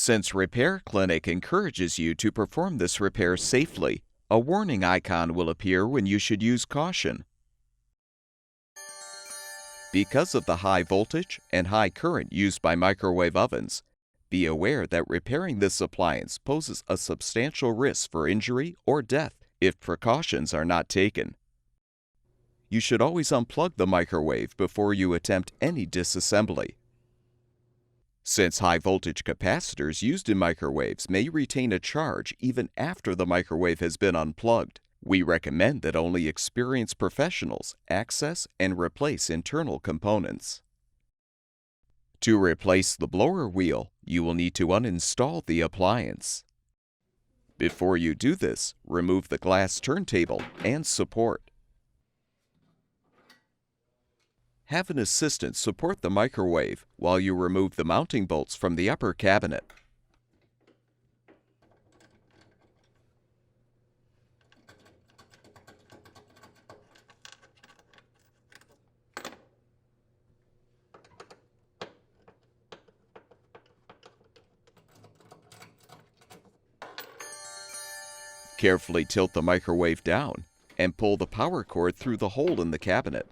Since Repair Clinic encourages you to perform this repair safely, a warning icon will appear when you should use caution. Because of the high voltage and high current used by microwave ovens, be aware that repairing this appliance poses a substantial risk for injury or death if precautions are not taken. You should always unplug the microwave before you attempt any disassembly. Since high-voltage capacitors used in microwaves may retain a charge even after the microwave has been unplugged, we recommend that only experienced professionals access and replace internal components. To replace the blower wheel, you will need to uninstall the appliance. Before you do this, remove the glass turntable and support. Have an assistant support the microwave while you remove the mounting bolts from the upper cabinet. Carefully tilt the microwave down and pull the power cord through the hole in the cabinet.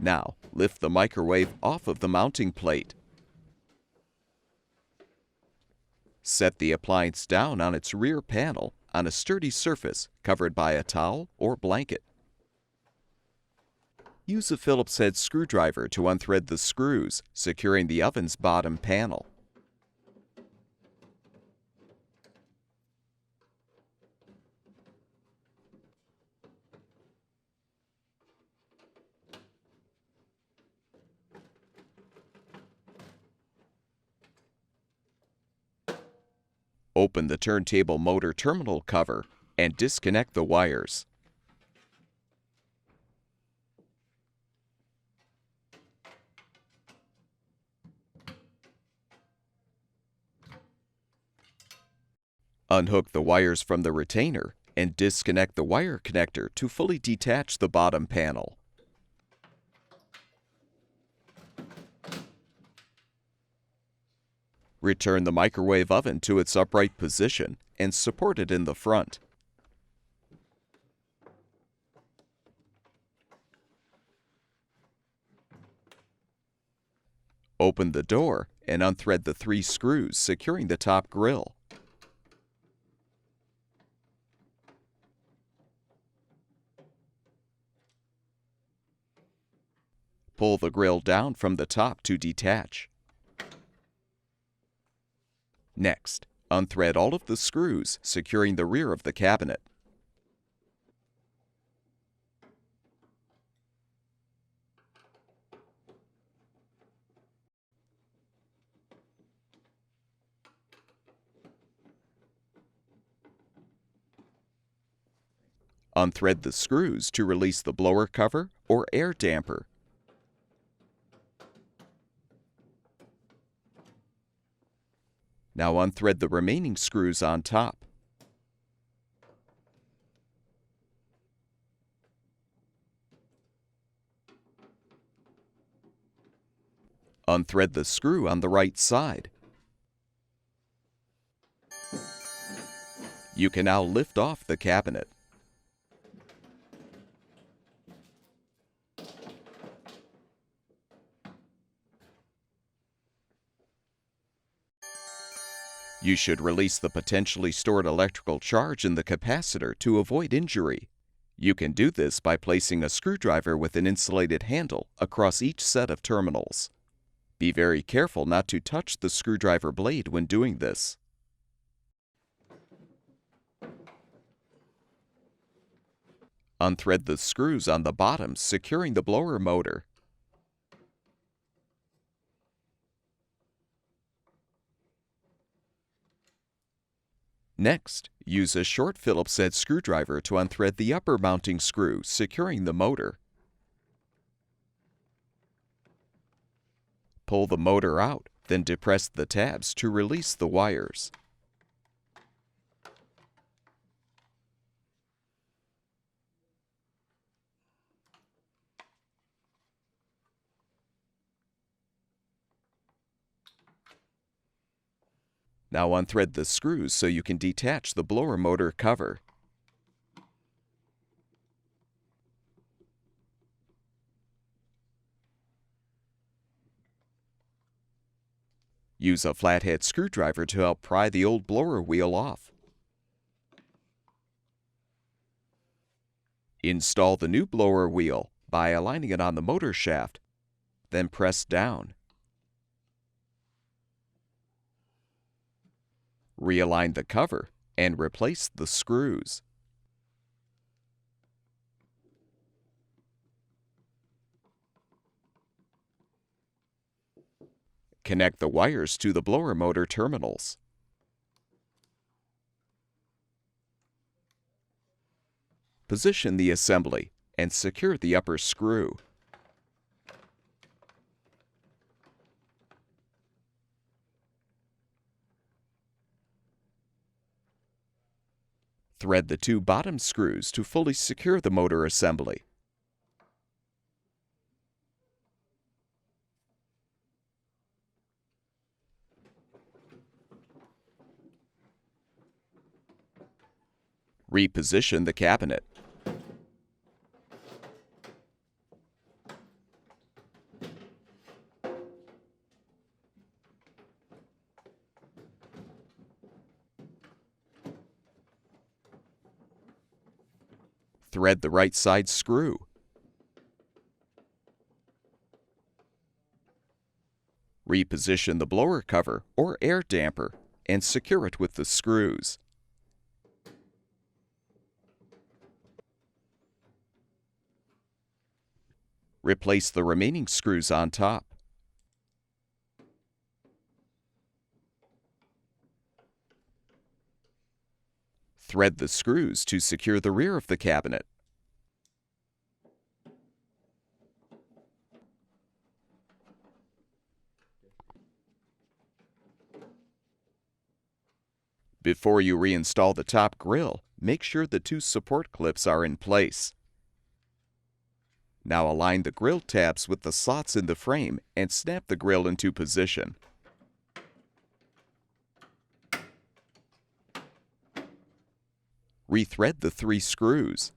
Now, lift the microwave off of the mounting plate. Set the appliance down on its rear panel on a sturdy surface covered by a towel or blanket. Use a Phillips head screwdriver to unthread the screws, securing the oven's bottom panel. Open the turntable motor terminal cover and disconnect the wires. Unhook the wires from the retainer and disconnect the wire connector to fully detach the bottom panel. Return the microwave oven to its upright position and support it in the front. Open the door and unthread the 3 screws securing the top grille. Pull the grille down from the top to detach. Next, unthread all of the screws securing the rear of the cabinet. Unthread the screws to release the blower cover or air damper. Now unthread the remaining screws on top. Unthread the screw on the right side. You can now lift off the cabinet. You should release the potentially stored electrical charge in the capacitor to avoid injury. You can do this by placing a screwdriver with an insulated handle across each set of terminals. Be very careful not to touch the screwdriver blade when doing this. Unthread the screws on the bottom securing the blower motor. Next, use a short Phillips head screwdriver to unthread the upper mounting screw securing the motor. Pull the motor out, then depress the tabs to release the wires. Now unthread the screws so you can detach the blower motor cover. Use a flathead screwdriver to help pry the old blower wheel off. Install the new blower wheel by aligning it on the motor shaft, then press down. Realign the cover and replace the screws. Connect the wires to the blower motor terminals. Position the assembly and secure the upper screw. Thread the two bottom screws to fully secure the motor assembly. Reposition the cabinet. Thread the right side screw. Reposition the blower cover or air damper and secure it with the screws. Replace the remaining screws on top. Thread the screws to secure the rear of the cabinet. Before you reinstall the top grille, make sure the two support clips are in place. Now align the grille tabs with the slots in the frame and snap the grille into position. Rethread the 3 screws.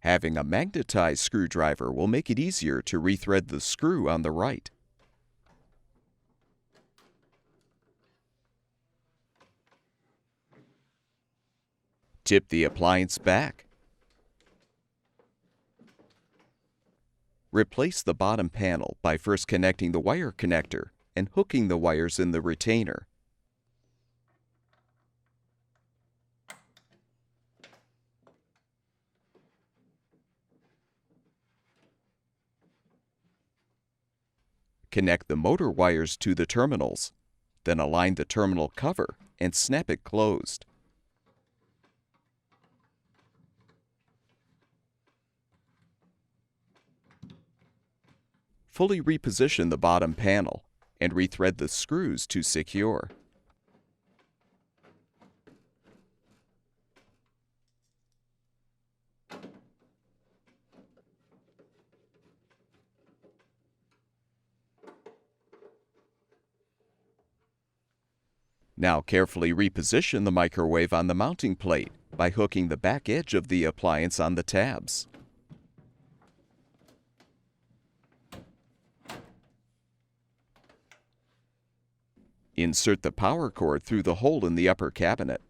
Having a magnetized screwdriver will make it easier to rethread the screw on the right. Tip the appliance back. Replace the bottom panel by first connecting the wire connector and hooking the wires in the retainer. Connect the motor wires to the terminals, then align the terminal cover and snap it closed. Fully reposition the bottom panel and rethread the screws to secure. Now carefully reposition the microwave on the mounting plate by hooking the back edge of the appliance on the tabs. Insert the power cord through the hole in the upper cabinet.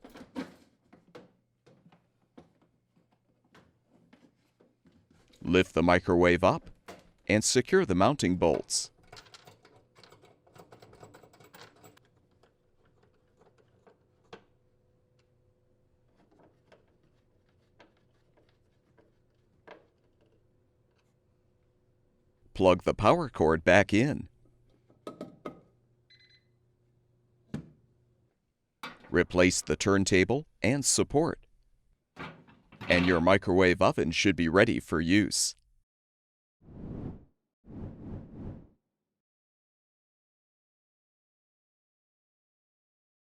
Lift the microwave up and secure the mounting bolts. Plug the power cord back in. Replace the turntable and support. And your microwave oven should be ready for use.